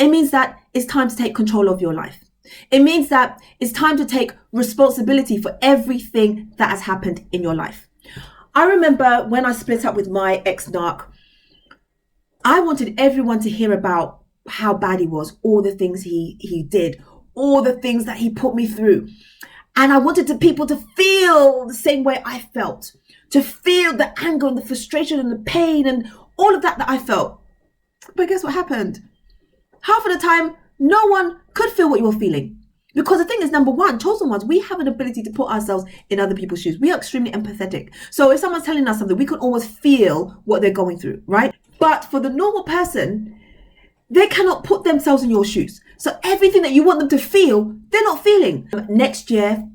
It means that it's time to take control of your life. It means that it's time to take responsibility for everything that has happened in your life. I remember when I split up with my ex-narc, I wanted everyone to hear about how bad he was, all the things he did, all the things that he put me through. And I wanted people to feel the same way I felt, to feel the anger and the frustration and the pain and all of that I felt. But guess what happened? Half of the time, no one could feel what you were feeling. Because the thing is, number one, chosen ones, we have an ability to put ourselves in other people's shoes. We are extremely empathetic. So if someone's telling us something, we can always feel what they're going through, right? But for the normal person, they cannot put themselves in your shoes. So everything that you want them to feel, they're not feeling. Next year,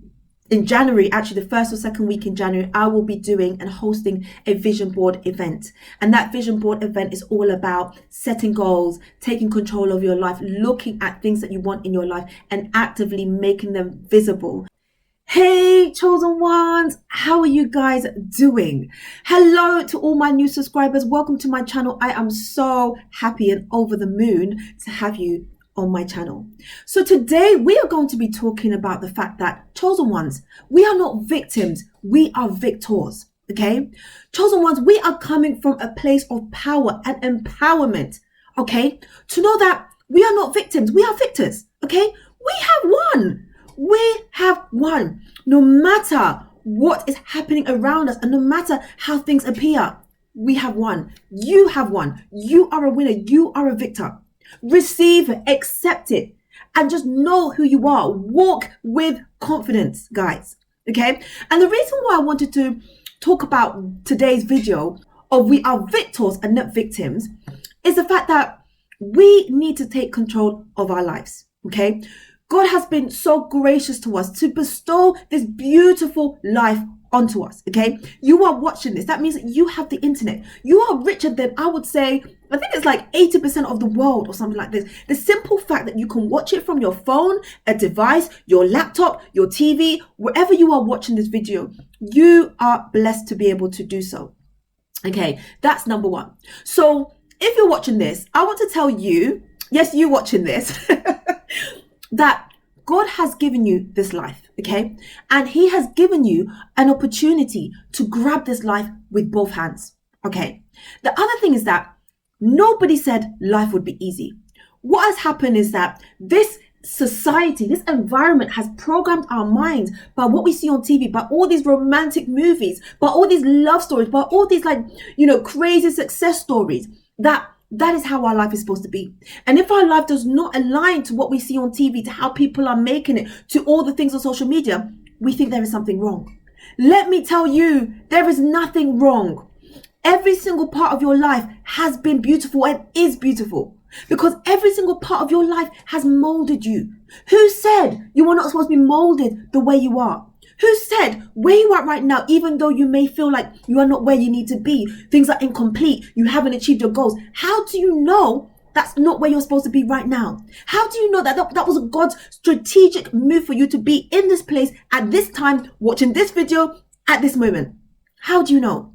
in January, actually the first or second week in January, I will be doing and hosting a vision board event. And that vision board event is all about setting goals, taking control of your life, looking at things that you want in your life and actively making them visible. Hey, chosen ones, how are you guys doing? Hello to all my new subscribers. Welcome to my channel. I am so happy and over the moon to have you on my channel. So today we are going to be talking about the fact that chosen ones, we are not victims, we are victors. Okay, chosen ones, we are coming from a place of power and empowerment. Okay, to know that we are not victims, we are victors. Okay, we have won. We have won. No matter what is happening around us and no matter how things appear, we have won. You have won. You are a winner. You are a victor. Receive it, accept it, and just know who you are. Walk with confidence, guys. Okay? And the reason why I wanted to talk about today's video of we are victors and not victims is the fact that we need to take control of our lives. Okay? God has been so gracious to us to bestow this beautiful life onto us, okay? You are watching this. That means that you have the internet. You are richer than, I would say, I think it's like 80% of the world or something like this. The simple fact that you can watch it from your phone, a device, your laptop, your TV, wherever you are watching this video, you are blessed to be able to do so. Okay, that's number one. So if you're watching this, I want to tell you, yes, you watching this, that God has given you this life, okay? And he has given you an opportunity to grab this life with both hands, okay? The other thing is that nobody said life would be easy. What has happened is that this society, this environment has programmed our minds by what we see on TV, by all these romantic movies, by all these love stories, by all these crazy success stories, that is how our life is supposed to be. And if our life does not align to what we see on TV, to how people are making it, to all the things on social media, we think there is something wrong. Let me tell you, there is nothing wrong. Every single part of your life has been beautiful and is beautiful because every single part of your life has molded you. Who said you are not supposed to be molded the way you are? Who said where you are right now, even though you may feel like you are not where you need to be, things are incomplete, you haven't achieved your goals? How do you know that's not where you're supposed to be right now? How do you know that was God's strategic move for you to be in this place at this time, watching this video at this moment? How do you know?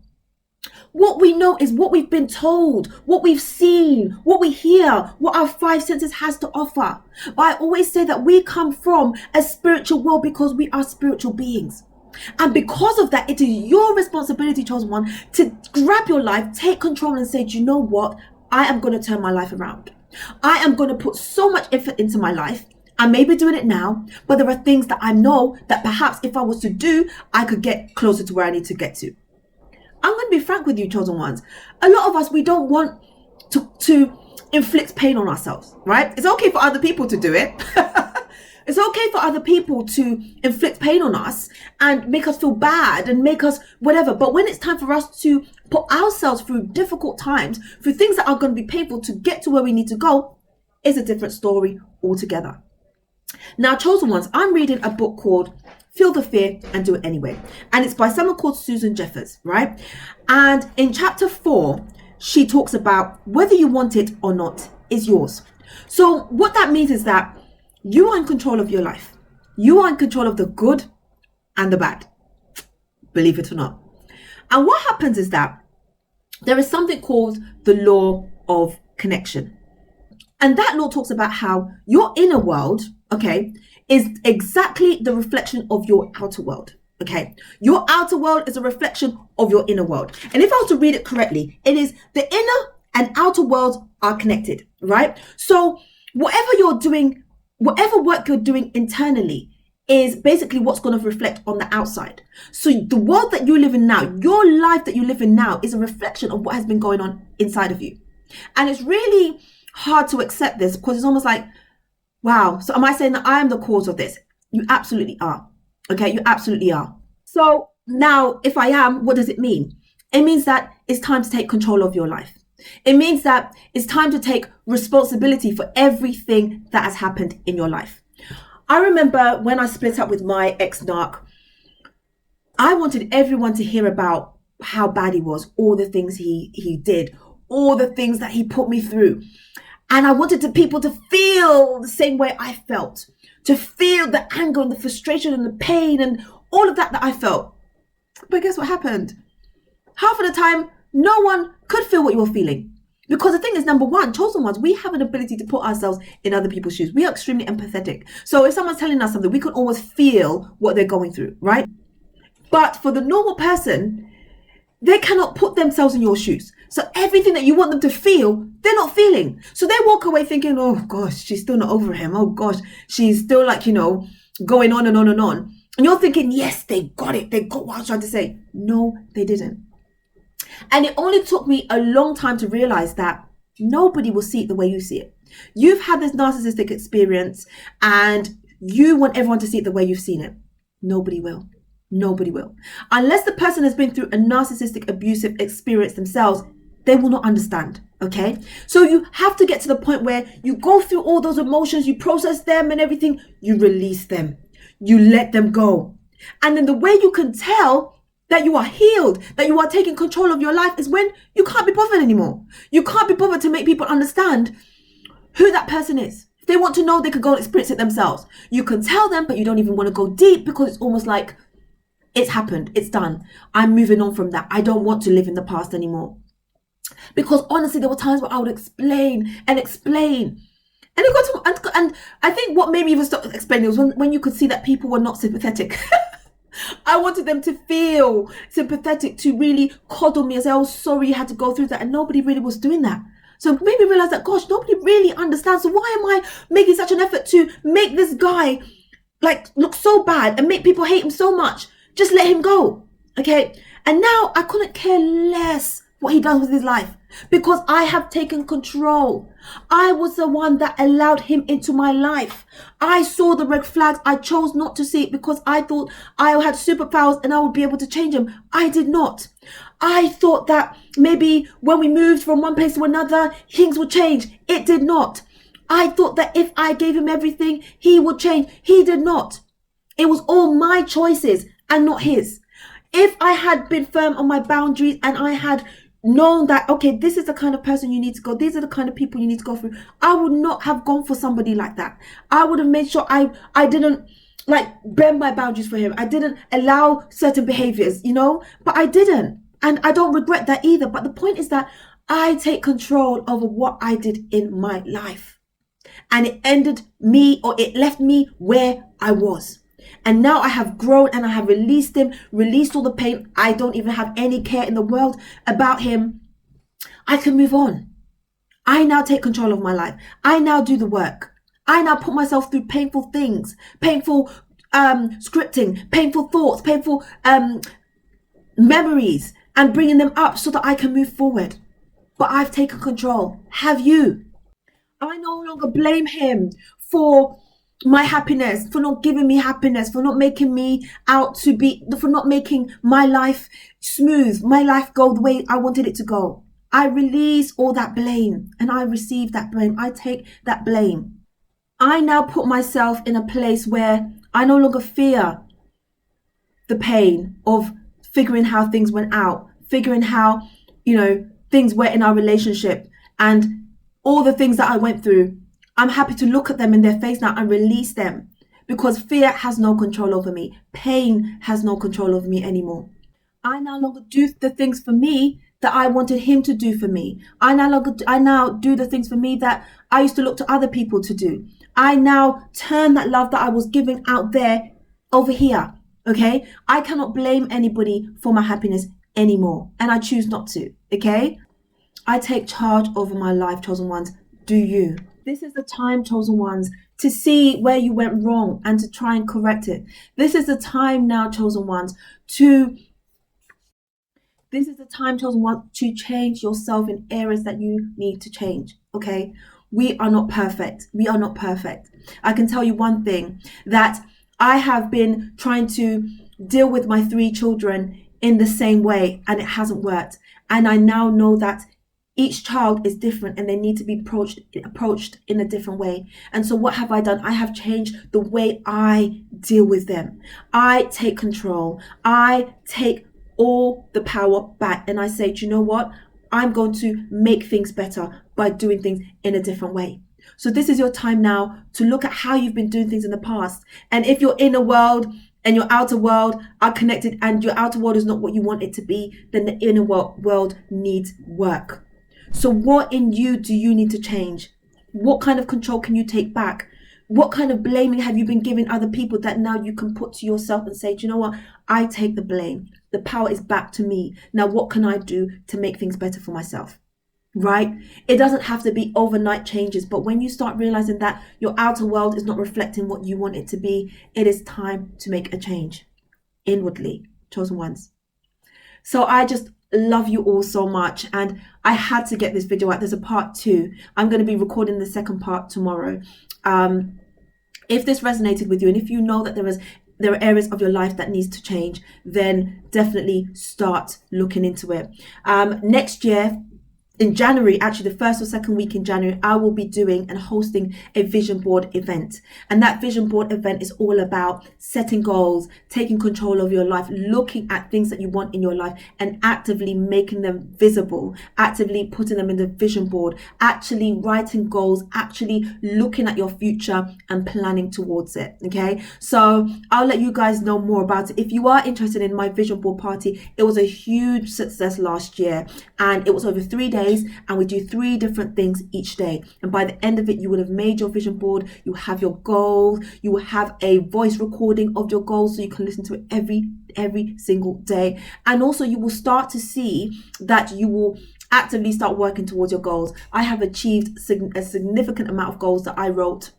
What we know is what we've been told, what we've seen, what we hear, what our five senses has to offer. But I always say that we come from a spiritual world because we are spiritual beings. And because of that, it is your responsibility, chosen one, to grab your life, take control and say, do you know what? I am going to turn my life around. I am going to put so much effort into my life. I may be doing it now, but there are things that I know that perhaps if I was to do, I could get closer to where I need to get to. I'm going to be frank with you, chosen ones. A lot of us, we don't want to inflict pain on ourselves, right? It's okay for other people to do it. It's okay for other people to inflict pain on us and make us feel bad and make us whatever. But when it's time for us to put ourselves through difficult times, through things that are going to be painful to get to where we need to go, it's a different story altogether. Now, chosen ones, I'm reading a book called Feel the Fear and Do It Anyway. And it's by someone called Susan Jeffers, right? And in chapter 4, she talks about whether you want it or not is yours. So what that means is that you are in control of your life. You are in control of the good and the bad, believe it or not. And what happens is that there is something called the law of connection. And that law talks about how your inner world, okay, is exactly the reflection of your outer world. Okay, your outer world is a reflection of your inner world. And if I was to read it correctly, it is the inner and outer worlds are connected, right? So whatever you're doing, whatever work you're doing internally is basically what's going to reflect on the outside. So the world that you live in now, your life that you live in now, is a reflection of what has been going on inside of you. And it's really hard to accept this because it's almost like, wow, so am I saying that I am the cause of this? You absolutely are. Okay, you absolutely are. So now, if I am, what does it mean? It means that it's time to take control of your life. It means that it's time to take responsibility for everything that has happened in your life. I remember when I split up with my ex-narc, I wanted everyone to hear about how bad he was, all the things he did, all the things that he put me through. And I wanted people to feel the same way I felt, to feel the anger and the frustration and the pain and all of that I felt. But guess what happened? Half of the time, no one could feel what you were feeling. Because the thing is, number one, chosen ones, we have an ability to put ourselves in other people's shoes. We are extremely empathetic. So if someone's telling us something, we can always feel what they're going through, right? But for the normal person, they cannot put themselves in your shoes. So everything that you want them to feel, they're not feeling. So they walk away thinking, oh gosh, she's still not over him. Oh gosh, she's still like, going on and on and on. And you're thinking, yes, they got it. They got what I was trying to say. No, they didn't. And it only took me a long time to realize that nobody will see it the way you see it. You've had this narcissistic experience and you want everyone to see it the way you've seen it. Nobody will. Nobody will. Unless the person has been through a narcissistic abusive experience themselves, they will not understand. Okay? So you have to get to the point where you go through all those emotions, you process them and everything, you release them. You let them go. And then the way you can tell that you are healed, that you are taking control of your life is when you can't be bothered anymore. You can't be bothered to make people understand who that person is. If they want to know, they could go and experience it themselves. You can tell them, but you don't even want to go deep because it's almost like it's happened, it's done. I'm moving on from that. I don't want to live in the past anymore. Because honestly, there were times where I would explain. And it got to, and I think what made me even stop explaining was when you could see that people were not sympathetic. I wanted them to feel sympathetic, to really coddle me and say, oh, sorry you had to go through that. And nobody really was doing that. So it made me realize that, gosh, nobody really understands. So why am I making such an effort to make this guy look so bad and make people hate him so much? Just let him go. Okay. And now I couldn't care less what he does with his life because I have taken control. I was the one that allowed him into my life. I saw the red flags. I chose not to see it because I thought I had superpowers and I would be able to change him. I did not. I thought that maybe when we moved from one place to another, things would change. It did not. I thought that if I gave him everything, he would change. He did not. It was all my choices and not his. If I had been firm on my boundaries and I had known that, okay, this is the kind of person you need to go, these are the kind of people you need to go through, I would not have gone for somebody like that. I would have made sure I didn't bend my boundaries for him. I didn't allow certain behaviors, but I didn't. And I don't regret that either. But the point is that I take control over what I did in my life. And it left me where I was. And now I have grown and I have released him, released all the pain. I don't even have any care in the world about him. I can move on. I now take control of my life. I now do the work. I now put myself through painful things, painful scripting, painful thoughts, painful memories, and bringing them up so that I can move forward. But I've taken control. Have you? I no longer blame him for my happiness, for not giving me happiness, for not making me for not making my life smooth, my life go the way I wanted it to go. I release all that blame and I receive that blame. I take that blame. I now put myself in a place where I no longer fear the pain of figuring how things went out, figuring how, things were in our relationship and all the things that I went through. I'm happy to look at them in their face now and release them because fear has no control over me. Pain has no control over me anymore. I no longer do the things for me that I wanted him to do for me. I now do the things for me that I used to look to other people to do. I now turn that love that I was giving out there over here. Okay? I cannot blame anybody for my happiness anymore, and I choose not to. Okay? I take charge over my life, chosen ones. Do you? This is the time, chosen ones, to see where you went wrong and to try and correct it. This is the time now, chosen ones, to change yourself in areas that you need to change. Okay? We are not perfect. We are not perfect. I can tell you one thing, that I have been trying to deal with my 3 children in the same way, and it hasn't worked. And I now know that each child is different and they need to be approached in a different way. And so what have I done? I have changed the way I deal with them. I take control. I take all the power back, and I say, do you know what? I'm going to make things better by doing things in a different way. So this is your time now to look at how you've been doing things in the past. And if your inner world and your outer world are connected and your outer world is not what you want it to be, then the inner world needs work. So what in you do you need to change? What kind of control can you take back? What kind of blaming have you been giving other people that now you can put to yourself and say, do you know what? I take the blame. The power is back to me. Now, what can I do to make things better for myself? Right? It doesn't have to be overnight changes, but when you start realizing that your outer world is not reflecting what you want it to be, it is time to make a change inwardly, chosen ones. So I just love you all so much, and I had to get this video out. There's a part 2. I'm going to be recording the second part tomorrow. If this resonated with you, and if you know that there are areas of your life that needs to change, then definitely start looking into it. Next year, in January, actually the first or second week in January, I will be doing and hosting a vision board event. And that vision board event is all about setting goals, taking control of your life, looking at things that you want in your life and actively making them visible, actively putting them in the vision board, actually writing goals, actually looking at your future and planning towards it. Okay, so I'll let you guys know more about it. If you are interested in my vision board party, it was a huge success last year, and it was over 3 days. And we do 3 different things each day, and by the end of it you would have made your vision board. You have your goals, you will have a voice recording of your goals so you can listen to it every single day, and also you will start to see that you will actively start working towards your goals. I have achieved a significant amount of goals that I wrote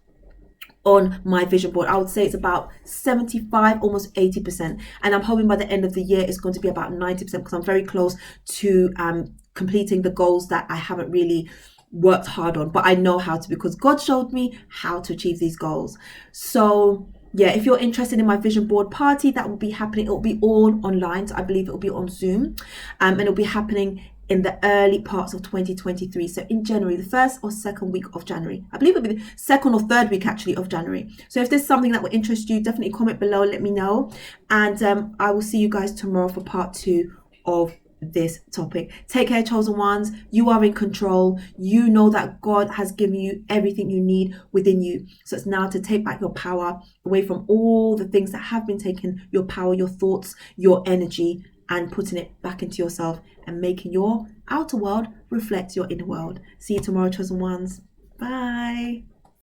on my vision board. I would say it's about 75, almost 80%, and I'm hoping by the end of the year it's going to be about 90%, because I'm very close to completing the goals that I haven't really worked hard on, but I know how to, because God showed me how to achieve these goals. So yeah, if you're interested in my vision board party, that will be happening. It will be all online, so I believe it will be on Zoom, and it'll be happening in the early parts of 2023. So in January, the 1st or 2nd week of January. I believe it'll be the 2nd or 3rd week actually of January. So if there's something that will interest you, definitely comment below, let me know. And I will see you guys tomorrow for part 2 of this topic. Take care, chosen ones. You are in control. You know that God has given you everything you need within you. So it's now to take back your power away from all the things that have been taken, your power, your thoughts, your energy, and putting it back into yourself and making your outer world reflect your inner world. See you tomorrow, chosen ones. Bye.